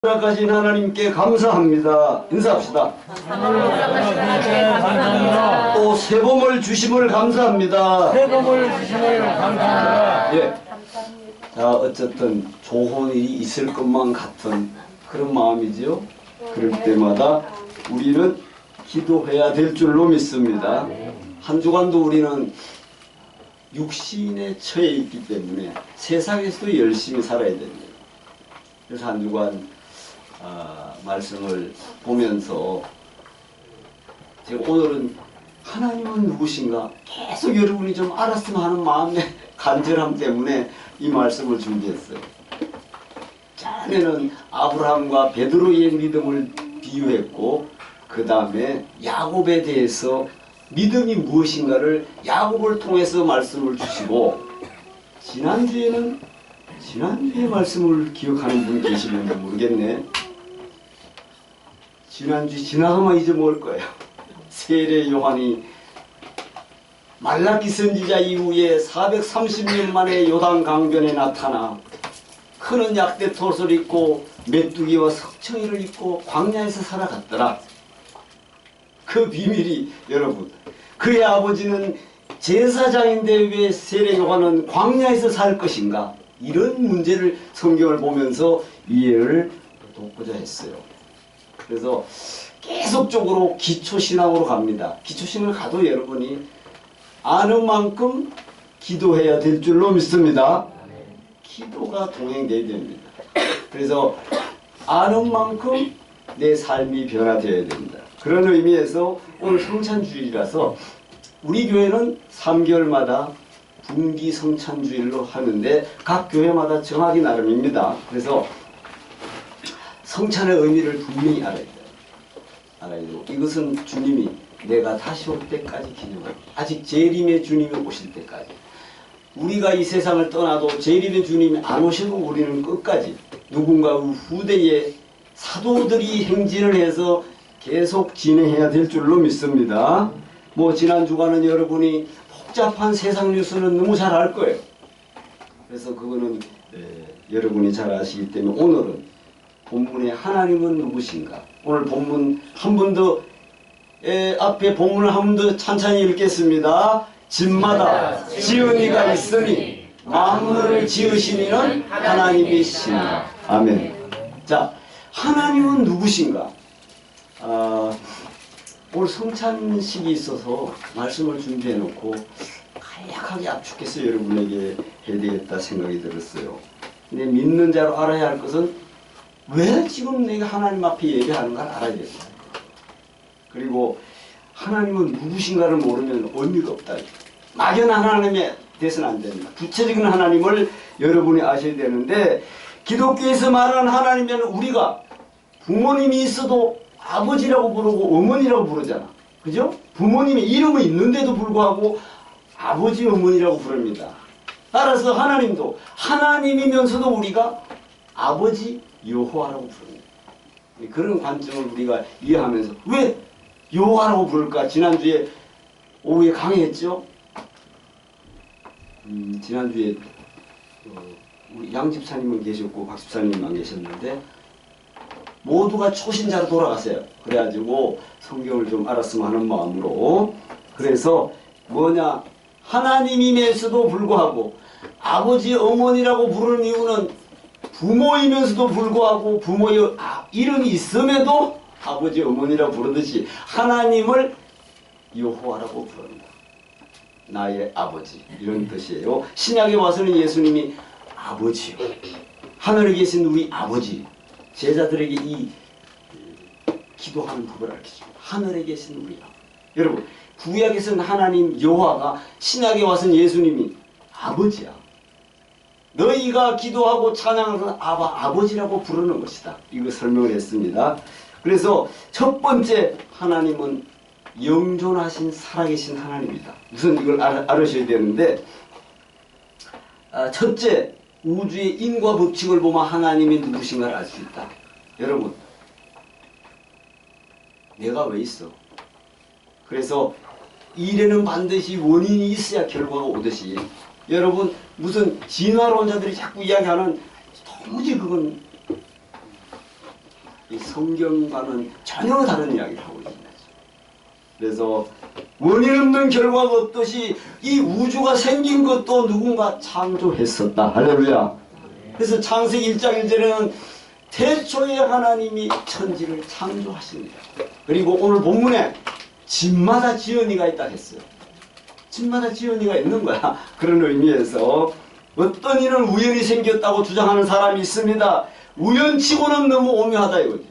허락하신 하나님께 감사합니다. 인사합시다. 또 새봄을 주심을 감사합니다. 새봄을 주심을 감사합니다. 예. 자, 어쨌든 좋은 일이 있을 것만 같은 그런 마음이지요. 그럴 때마다 우리는 기도해야 될 줄로 믿습니다. 한 주간도 우리는 육신에 처해 있기 때문에 세상에서도 열심히 살아야 됩니다. 그래서 한 주간 말씀을 보면서 제가 오늘은 하나님은 누구신가 계속 여러분이 좀 알았으면 하는 마음의 간절함 때문에 이 말씀을 준비했어요. 전에는 아브라함과 베드로의 믿음을 비유했고 그 다음에 야곱에 대해서 믿음이 무엇인가를 야곱을 통해서 말씀을 주시고 지난주에 말씀을 기억하는 분 계시는지 모르겠네. 지난주 지나가면 잊어먹을 거예요. 세례 요한이 말라기 선지자 이후에 430년 만에 요단 강변에 나타나 크는 약대 톳을 입고 메뚜기와 석청이를 입고 광야에서 살아갔더라. 그 비밀이 여러분, 그의 아버지는 제사장인데 왜 세례 요한은 광야에서 살 것인가? 이런 문제를 성경을 보면서 이해를 돕고자 했어요. 그래서 계속적으로 기초신앙으로 갑니다. 기초신앙을 가도 여러분이 아는 만큼 기도해야 될 줄로 믿습니다. 기도가 동행돼야 됩니다. 그래서 아는 만큼 내 삶이 변화되어야 됩니다. 그런 의미에서 오늘 성찬주일이라서 우리 교회는 3개월마다 분기 성찬주일로 하는데 각 교회마다 정하기 나름입니다. 그래서 성찬의 의미를 분명히 알아야 돼요. 이것은 주님이 내가 다시 올 때까지 기념하고 아직 재림의 주님이 오실 때까지 우리가 이 세상을 떠나도 재림의 주님이 안 오셔도 우리는 끝까지 누군가 후대에 사도들이 행진을 해서 계속 진행해야 될 줄로 믿습니다. 뭐 지난 주간은 여러분이 복잡한 세상 뉴스는 너무 잘 알 거예요. 그래서 그거는 여러분이 잘 아시기 때문에 오늘은 본문의 하나님은 누구신가? 오늘 본문 한 번 더 앞에 본문을 한 번 더 찬찬히 읽겠습니다. 집마다 지은 이가 있으니 만물을 지으신 이는 하나님이시니라. 아멘. 자, 하나님은 누구신가? 오늘 성찬식이 있어서 말씀을 준비해 놓고 간략하게 압축해서 여러분에게 해야 되겠다 생각이 들었어요. 근데 믿는 자로 알아야 할 것은 왜 지금 내가 하나님 앞에 예배하는가를 알아야 됩니다. 그리고 하나님은 누구신가를 모르면 의미가 없다. 막연한 하나님에 대해서는 안 됩니다. 구체적인 하나님을 여러분이 아셔야 되는데 기독교에서 말하는 하나님은 우리가 부모님이 있어도 아버지라고 부르고 어머니라고 부르잖아. 그죠? 부모님의 이름이 있는데도 불구하고 아버지 어머니라고 부릅니다. 따라서 하나님도 하나님이면서도 우리가 아버지 여호와라고 부릅니다. 그런 관점을 우리가 이해하면서 왜 여호와라고 부를까? 지난주에 오후에 강의했죠? 지난주에 우리 양 집사님은 계셨고 박 집사님만 계셨는데 모두가 초신자로 돌아가세요. 그래가지고 성경을 좀 알았으면 하는 마음으로 그래서 뭐냐 하나님이면서도 불구하고 아버지 어머니라고 부르는 이유는 부모이면서도 불구하고 부모의 이름이 있음에도 아버지 어머니라고 부르듯이 하나님을 여호와라고 부릅니다. 나의 아버지 이런 뜻이에요. 신약에 와서는 예수님이 아버지요 하늘에 계신 우리 아버지 제자들에게 이 기도하는 법을 알려줍니다. 하늘에 계신 우리 아버지. 여러분 구약에서는 하나님 여호와가 신약에 와서는 예수님이 아버지야. 너희가 기도하고 찬양하는 아버지라고 부르는 것이다. 이거 설명을 했습니다. 그래서 첫 번째 하나님은 영존하신 살아계신 하나님이다. 우선 이걸 알으셔야 되는데 첫째 우주의 인과 법칙을 보면 하나님이 누구신가를 알 수 있다. 여러분 내가 왜 있어? 그래서 일에는 반드시 원인이 있어야 결과가 오듯이 여러분 무슨 진화론자들이 자꾸 이야기하는 도무지 그건 이 성경과는 전혀 다른 이야기를 하고 있는 거죠. 그래서 원인 없는 결과가 없듯이 이 우주가 생긴 것도 누군가 창조했었다. 할렐루야. 그래서 창세기 1장 1절에는 태초에 하나님이 천지를 창조하십니다. 그리고 오늘 본문에 집마다 지연이가 있다 했어요. 집마다 지연이가 있는 거야. 그런 의미에서 어떤 일은 우연히 생겼다고 주장하는 사람이 있습니다. 우연치고는 너무 오묘하다 이거지.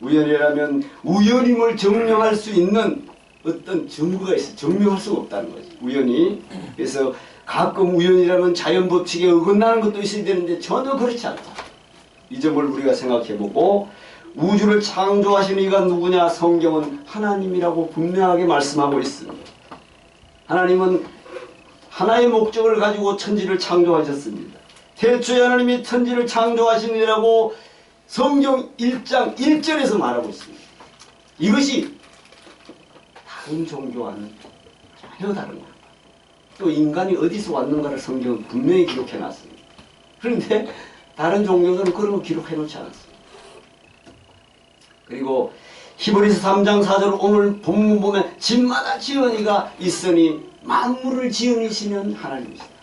우연이라면 우연임을 증명할 수 있는 어떤 증거가 있어. 증명할 수가 없다는 거지. 우연히. 그래서 가끔 우연이라면 자연 법칙에 어긋나는 것도 있어야 되는데 전혀 그렇지 않다. 이 점을 우리가 생각해보고 우주를 창조하신 이가 누구냐? 성경은 하나님이라고 분명하게 말씀하고 있습니다. 하나님은 하나의 목적을 가지고 천지를 창조하셨습니다. 태초에 하나님이 천지를 창조하시니라고 성경 1장 1절에서 말하고 있습니다. 이것이 다른 종교와는 전혀 다른 거예요. 또 인간이 어디서 왔는가를 성경은 분명히 기록해 놨습니다. 그런데 다른 종교들은 그런 거 기록해 놓지 않았습니다. 그리고 히브리서 3장 4절 오늘 본문 보면 집마다 지은이가 있으니 만물을 지으시는 하나님이시다.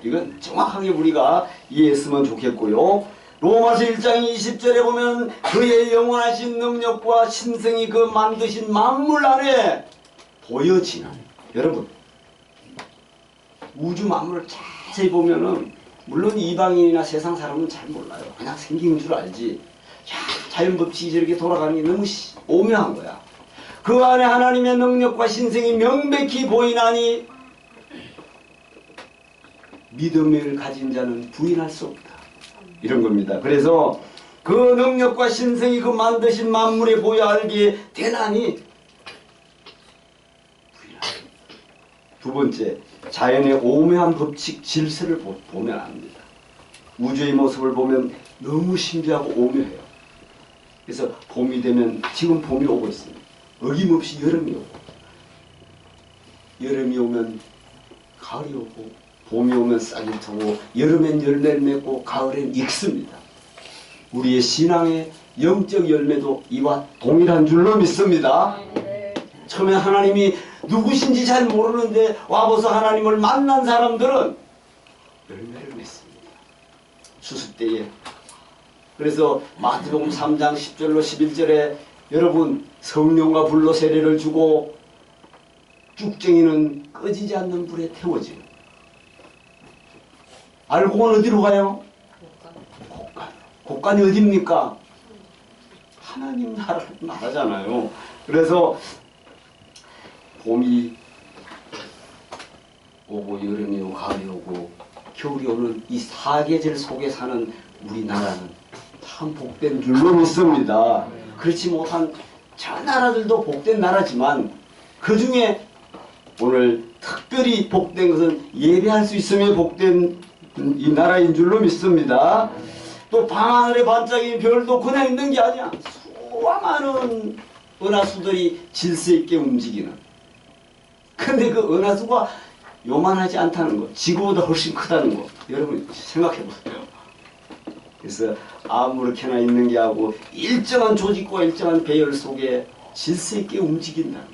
이건 정확하게 우리가 이해했으면 좋겠고요. 로마서 1장 20절에 보면 그의 영원하신 능력과 신성이 그 만드신 만물 안에 보여지는, 여러분 우주 만물을 자세히 보면은 물론 이방인이나 세상 사람은 잘 몰라요. 그냥 생긴 줄 알지. 야, 자연 법칙이 저렇게 돌아가는 게 너무 오묘한 거야. 그 안에 하나님의 능력과 신성이 명백히 보이나니 믿음을 가진 자는 부인할 수 없다. 이런 겁니다. 그래서 그 능력과 신성이 그 만드신 만물에 보여 알게 되나니 두 번째, 자연의 오묘한 법칙 질서를 보면 압니다. 우주의 모습을 보면 너무 신비하고 오묘해요. 그래서 봄이 되면 지금 봄이 오고 있습니다. 어김없이 여름이 오고, 여름이 오면 가을이 오고, 봄이 오면 싹이 트고, 여름엔 열매를 맺고 가을엔 익습니다. 우리의 신앙의 영적 열매도 이와 동일한 줄로 믿습니다. 처음에 하나님이 누구신지 잘 모르는데 와보서 하나님을 만난 사람들은 열매를 맺습니다. 수습 때에. 그래서 마태복음 3장 10절로 11절에 여러분 성령과 불로 세례를 주고 쭉정이는 꺼지지 않는 불에 태워지고, 알고는 어디로 가요? 곡간. 곡간이 어디입니까? 하나님 나라잖아요. 그래서 봄이 오고 여름이 오고 가을이 오고 겨울이 오는 이 사계절 속에 사는 우리나라는 참 복된 줄로 믿습니다. 그렇지 못한 저 나라들도 복된 나라지만 그 중에 오늘 특별히 복된 것은 예배할 수 있으면 복된 이 나라인 줄로 믿습니다. 또 밤하늘에 반짝이는 별도 그냥 있는 게 아니야. 수많은 은하수들이 질서 있게 움직이는. 근데 그 은하수가 요만하지 않다는 거, 지구보다 훨씬 크다는 거, 여러분 생각해 보세요. 그래서 아무렇게나 있는 게 하고 일정한 조직과 일정한 배열 속에 질서 있게 움직인다는 거.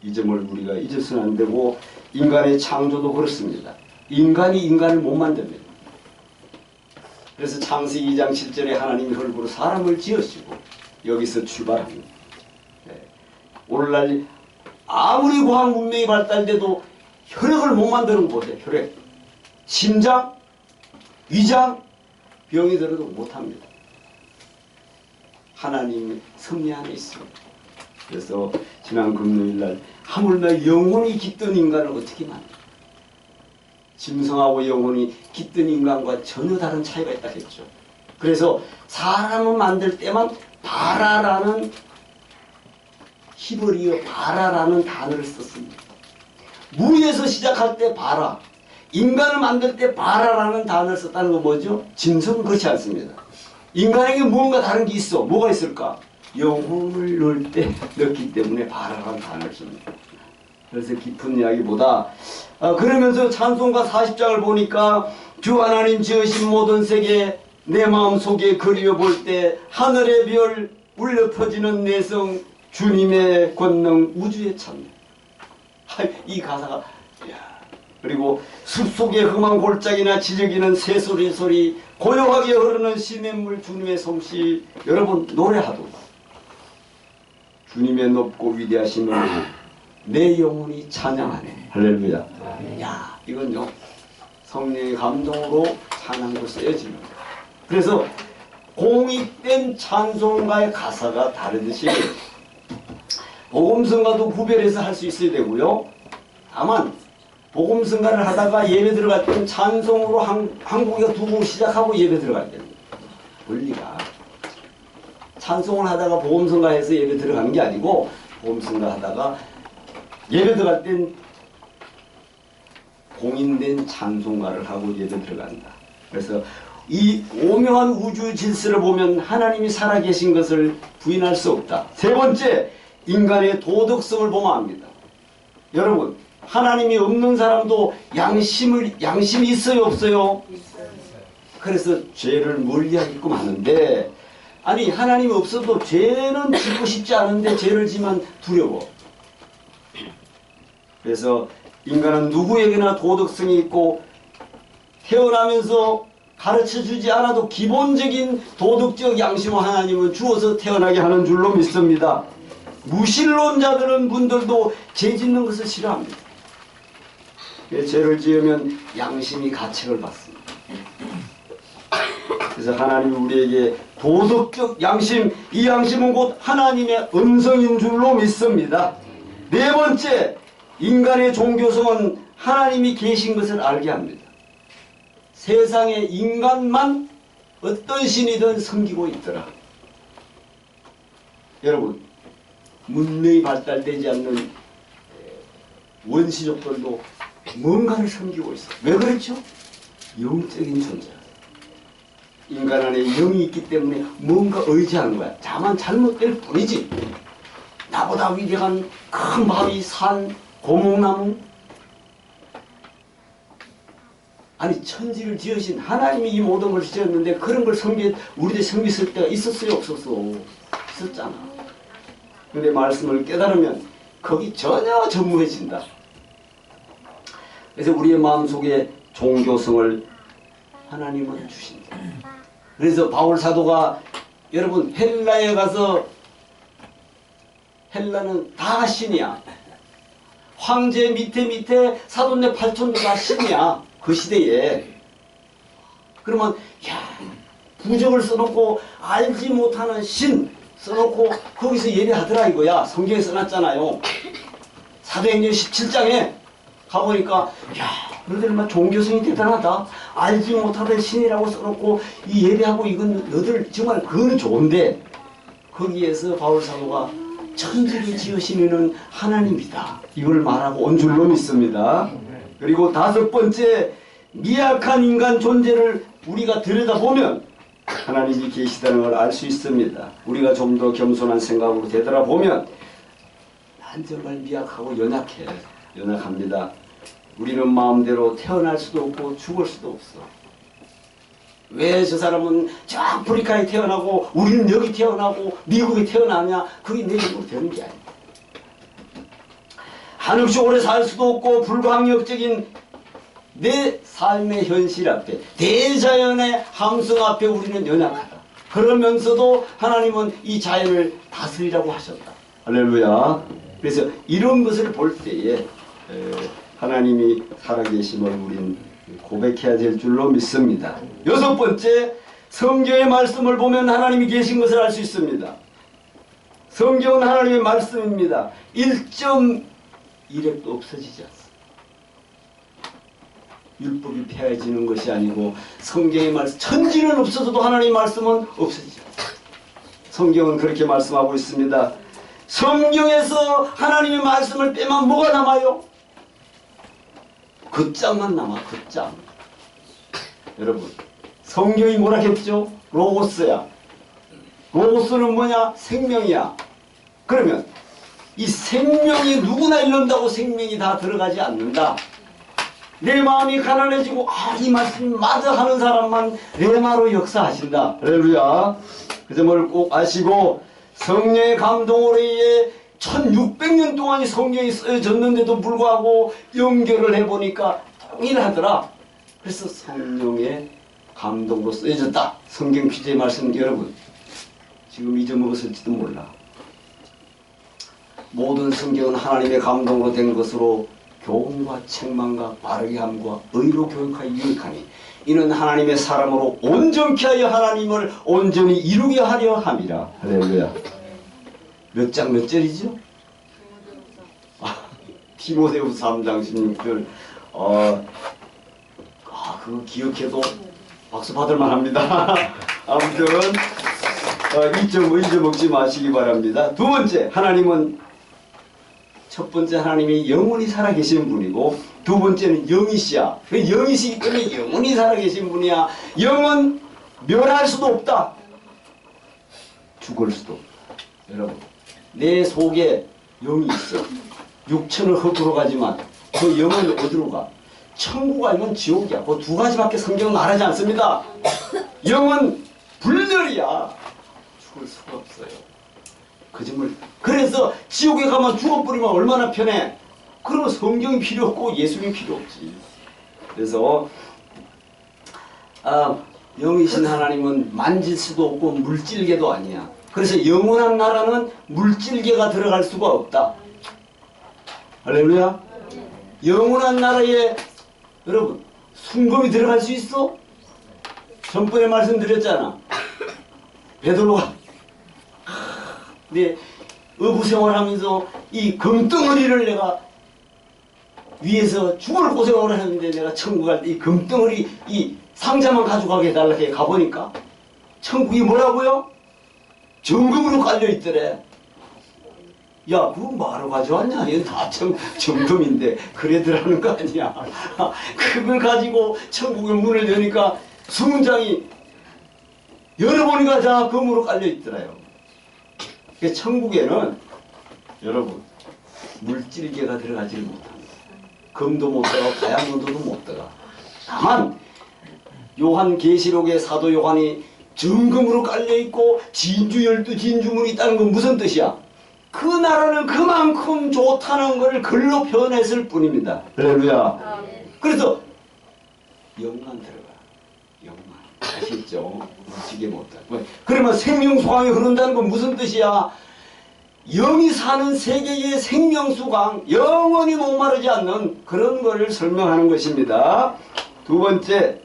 이 점을 우리가 잊어서는 안 되고, 인간의 창조도 그렇습니다. 인간이 인간을 못 만듭니다. 그래서 창세기 2장 7절에 하나님이 흙으로 사람을 지으시고 여기서 출발합니다. 네. 오늘날 아무리 과학 문명이 발달돼도 혈액을 못 만드는 거 보세요. 혈액. 심장, 위장, 병이 들어도 못합니다. 하나님의 섭리 안에 있습니다. 그래서 지난 금요일날 하물며 영혼이 깃든 인간을 어떻게 만들까? 짐승하고 영혼이 깃든 인간과 전혀 다른 차이가 있다 했죠. 그래서 사람을 만들 때만 바라라는, 히브리어 바라라는 단어를 썼습니다. 무에서 시작할 때 바라, 인간을 만들 때 바라라는 단어를 썼다는 건 뭐죠? 짐승은 그렇지 않습니다. 인간에게 무언가 다른 게 있어. 뭐가 있을까? 영혼을 넣을 때 넣기 때문에 바라라는 단어를 씁니다. 그래서 깊은 이야기보다 그러면서 찬송가 40장을 보니까 주 하나님 지으신 모든 세계 내 마음속에 그리워볼 때 하늘의 별 울려 퍼지는 내성 주님의 권능 우주의 찬양. 이 가사가 그리고 숲속의 험한 골짜기나 지저귀는 새소리 소리 고요하게 흐르는 시냇물 주님의 솜씨. 여러분 노래하도 주님의 높고 위대하심을 내 영혼이 찬양하네. 할렐루야. 야, 이건요 성령의 감동으로 찬양으로 쓰여집니다. 그래서 공익된 찬송가의 가사가 다르듯이 복음성가도 구별해서 할 수 있어야 되고요. 다만 복음성가를 하다가 예배 들어갈 때는 찬송으로 한 곡에 두 곡 시작하고 예배 들어가야 됩니다. 원리가 찬송을 하다가 복음성가해서 예배 들어가는 게 아니고 복음성가 하다가 예배 들어갈 땐 공인된 찬송가를 하고 예배 들어간다. 그래서 이 오묘한 우주 질서를 보면 하나님이 살아계신 것을 부인할 수 없다. 세 번째, 인간의 도덕성을 보면 압니다. 여러분, 하나님이 없는 사람도 양심이 있어요, 없어요? 그래서 죄를 멀리하게끔 하는데, 아니 하나님이 없어도 죄는 짓고 싶지 않은데 죄를 지면 두려워. 그래서 인간은 누구에게나 도덕성이 있고 태어나면서 가르쳐주지 않아도 기본적인 도덕적 양심을 하나님은 주어서 태어나게 하는 줄로 믿습니다. 무신론자들은 분들도 죄 짓는 것을 싫어합니다. 죄를 지으면 양심이 가책을 받습니다. 그래서 하나님이 우리에게 도덕적 양심, 이 양심은 곧 하나님의 음성인 줄로 믿습니다. 네 번째, 인간의 종교성은 하나님이 계신 것을 알게 합니다. 세상에 인간만 어떤 신이든 섬기고 있더라. 여러분, 문명이 발달되지 않는 원시족들도 뭔가를 섬기고 있어. 왜 그렇죠? 영적인 존재. 인간 안에 영이 있기 때문에 뭔가 의지하는 거야. 다만 잘못될 뿐이지. 나보다 위대한 큰 바위, 산, 고목나무, 아니 천지를 지으신 하나님이 이 모든 걸 지었는데 그런 걸 우리들 섬겼을 때가 있었어요, 없었어? 있었잖아. 근데 말씀을 깨달으면 거기 전혀 전무해진다. 그래서 우리의 마음속에 종교성을 하나님은 주신다. 그래서 바울 사도가 여러분 헬라에 가서 헬라는 다 신이야. 황제 밑에 사돈네 팔촌도 다 신이야. 그 시대에. 그러면 야, 부적을 써놓고 알지 못하는 신 써놓고 거기서 예배하더라 이거야. 성경에 써놨잖아요. 사도행전 17장에 가보니까 야, 너희들 막 종교성이 대단하다. 알지 못하던 신이라고 써놓고 이 예배하고 이건 너희들 정말 그건 좋은데 거기에서 바울 사도가 천지를 지으신 이는 하나님이다. 이걸 말하고 온 줄로 믿습니다. 그리고 다섯 번째, 미약한 인간 존재를 우리가 들여다보면 하나님이 계시다는 걸 알 수 있습니다. 우리가 좀 더 겸손한 생각으로 되돌아보면 난 정말 미약하고 연약합니다. 우리는 마음대로 태어날 수도 없고 죽을 수도 없어. 왜 저 사람은 저 아프리카에 태어나고 우리는 여기 태어나고 미국에 태어나냐? 그게 내 힘으로 되는 게 아니야. 한없이 오래 살 수도 없고 불가항력적인 내 삶의 현실 앞에 대자연의 함성 앞에 우리는 연약하다. 그러면서도 하나님은 이 자연을 다스리라고 하셨다. 할렐루야. 그래서 이런 것을 볼 때에 하나님이 살아계심을 우린 고백해야 될 줄로 믿습니다. 여섯 번째, 성경의 말씀을 보면 하나님이 계신 것을 알 수 있습니다. 성경은 하나님의 말씀입니다. 1.1획도 없어지지 않습니다. 율법이 폐해지는 것이 아니고 성경의 말씀, 천지는 없어져도 하나님의 말씀은 없어지지 않습니다. 성경은 그렇게 말씀하고 있습니다. 성경에서 하나님의 말씀을 빼면 뭐가 남아요? 굿장만 남아. 굿장. 여러분, 성경이 뭐라 했죠? 로고스야. 로고스는 뭐냐? 생명이야. 그러면 이 생명이 누구나 잃는다고 생명이 다 들어가지 않는다. 내 마음이 가난해지고 이 말씀 맞아 하는 사람만 레마로 역사하신다. 할렐루야. 그 점을 꼭 아시고 성령의 감동으로 인해 1600년 동안이 성경이 쓰여졌는데도 불구하고 연결을 해보니까 동일하더라. 그래서 성령의 감동으로 쓰여졌다. 성경 퀴즈의 말씀 여러분 지금 잊어먹었을지도 몰라. 모든 성경은 하나님의 감동으로 된 것으로 교훈과 책망과 바르게 함과 의로 교육하여 유익하니 이는 하나님의 사람으로 온전케 하여 하나님을 온전히 이루게 하려 함이라. 할렐루야. 몇 장 몇 절이죠? 디모데후서 3장 16절. 그거 기억해도 박수 받을 만합니다. 아무튼 잊어먹지 마시기 바랍니다. 두 번째, 하나님은 첫 번째 하나님이 영원히 살아계신 분이고 두 번째는 영이시야. 영이시기 때문에 영원히 살아계신 분이야. 영은 멸할 수도 없다. 죽을 수도 없다. 여러분 내 속에 영이 있어. 육체는 흙으로 가지만 그 영은 어디로 가? 천국 아니면 지옥이야. 그 두 가지밖에 성경은 말하지 않습니다. 영은 불멸이야. 죽을 수가 없어요. 그 점을 그래서 지옥에 가면 죽어버리면 얼마나 편해. 그러면 성경이 필요 없고 예수님이 필요 없지. 그래서 영이신 하나님은 만질 수도 없고 물질계도 아니야. 그래서 영원한 나라는 물질계가 들어갈 수가 없다. 할렐루야. 영원한 나라에 여러분 순금이 들어갈 수 있어? 전번에 말씀드렸잖아. 베드로가 내 어부생활하면서 이 금덩어리를 내가 위에서 죽을 고생을 했는데 내가 천국 갈 때 이 금덩어리 이 상자만 가져가게 해달라고 해 가보니까 천국이 뭐라고요? 정금으로 깔려있더래. 야 그거 뭐하러 가져왔냐? 얘는 다 정금인데 그래들하는 거 아니야. 그걸 가지고 천국의 문을 여니까 수문장이 열어보니까 다 금으로 깔려있더라요. 천국에는 여러분 물질계가 들어가지를 못합니다. 금도 못 들어가 다이아몬드도 못 들어가. 다만 요한계시록의 사도 요한이 정금으로 깔려있고 진주 12진주문이 있다는 건 무슨 뜻이야? 그 나라는 그만큼 좋다는 걸 글로 표현했을 뿐입니다. 할렐루야. 그래서 영만 들어가. 영만. 아시죠? 무지개 못다. 그러면 생명수강이 흐른다는 건 무슨 뜻이야? 영이 사는 세계의 생명수강, 영원히 목마르지 않는 그런 것을 설명하는 것입니다. 두 번째,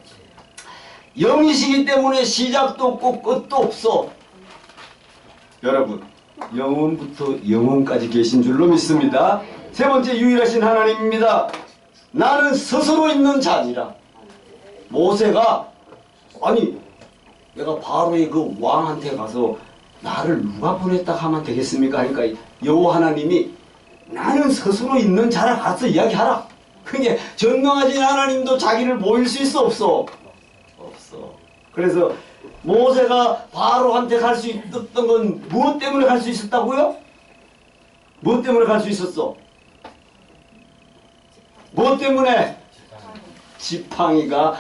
영이시기 때문에 시작도 없고 끝도 없어. 여러분, 영원부터 영원까지 계신 줄로 믿습니다. 세 번째, 유일하신 하나님입니다. 나는 스스로 있는 자니라. 모세가 아니 내가 바로의 그 왕한테 가서 나를 누가 보냈다 하면 되겠습니까? 하니까 여호와 하나님이 나는 스스로 있는 자라 가서 이야기하라. 그게 전능하신 하나님도 자기를 보일 수 있어 없어? 없어. 그래서 모세가 바로한테 갈 수 있었던 건 무엇 때문에 갈 수 있었다고요? 무엇 때문에 갈 수 있었어? 무엇 때문에? 지팡이가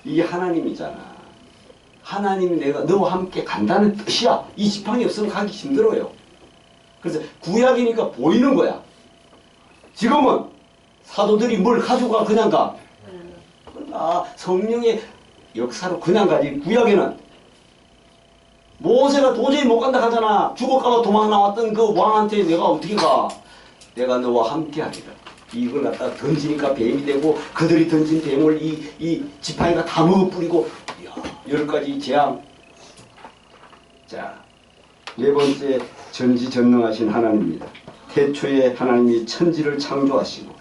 이게 하나님이잖아. 하나님이 내가 너와 함께 간다는 뜻이야. 이 지팡이 없으면 가기 힘들어요. 그래서 구약이니까 보이는 거야. 지금은 사도들이 뭘 가져가 그냥 가. 성령의 역사로 그냥 가지. 구약에는 모세가 도저히 못 간다 하잖아. 죽을까봐 도망 나왔던 그 왕한테 내가 어떻게 가? 내가 너와 함께 하리라. 이걸 갖다 던지니까 뱀이 되고 그들이 던진 뱀을 이 지팡이가 다 먹어뿌리고 10가지 재앙. 자, 네 번째 전지전능하신 하나님입니다. 태초에 하나님이 천지를 창조하시고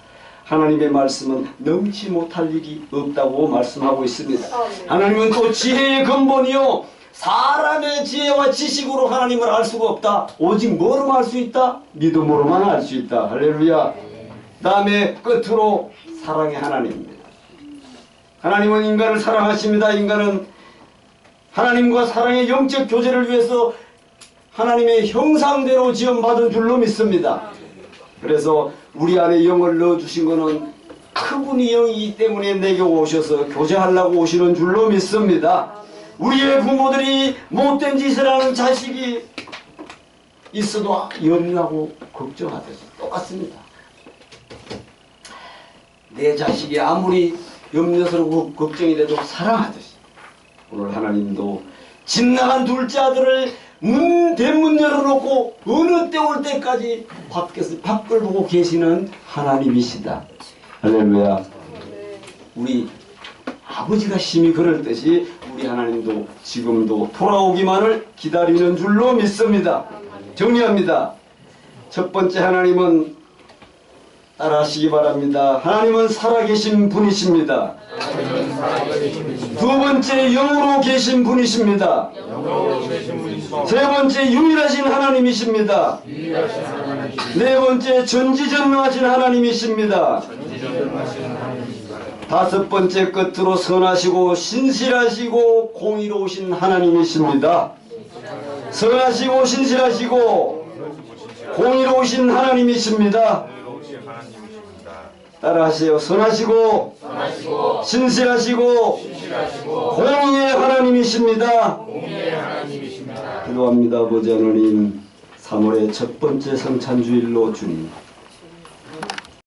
하나님의 말씀은 넘지 못할 일이 없다고 말씀하고 있습니다. 하나님은 또 지혜의 근본이요 사람의 지혜와 지식으로 하나님을 알 수가 없다. 오직 뭐로만 알 수 있다? 믿음으로만 알 수 있다. 할렐루야. 다음에 끝으로 사랑의 하나님입니다. 하나님은 인간을 사랑하십니다. 인간은 하나님과 사랑의 영적 교제를 위해서 하나님의 형상대로 지음받은 줄로 믿습니다. 그래서 우리 안에 영을 넣어주신 것은 그분이 영이기 때문에 내게 오셔서 교제하려고 오시는 줄로 믿습니다. 우리의 부모들이 못된 짓을 하는 자식이 있어도 염려하고 걱정하듯이 똑같습니다. 내 자식이 아무리 염려스럽고 걱정이 돼도 사랑하듯이 오늘 하나님도 집 나간 둘째 아들을 대문 열어놓고 어느 때 올 때까지 밖에서 밖을 보고 계시는 하나님이시다. 할렐루야. 우리 아버지가 심히 그럴 듯이 우리 하나님도 지금도 돌아오기만을 기다리는 줄로 믿습니다. 정리합니다. 첫 번째, 하나님은 따라하시기 바랍니다. 하나님은 살아계신 분이십니다. 두 번째, 영으로 계신 분이십니다. 세 번째, 유일하신 하나님이십니다. 네 번째, 전지전능하신 하나님이십니다. 다섯 번째, 끝으로 선하시고 신실하시고 공의로우신 하나님이십니다. 선하시고 신실하시고 공의로우신 하나님이십니다. 따라하세요. 선하시고 신실하시고 공의의 하나님이십니다. 기도합니다. 아버지 하나님, 3월의 첫 번째 성찬주일로 주님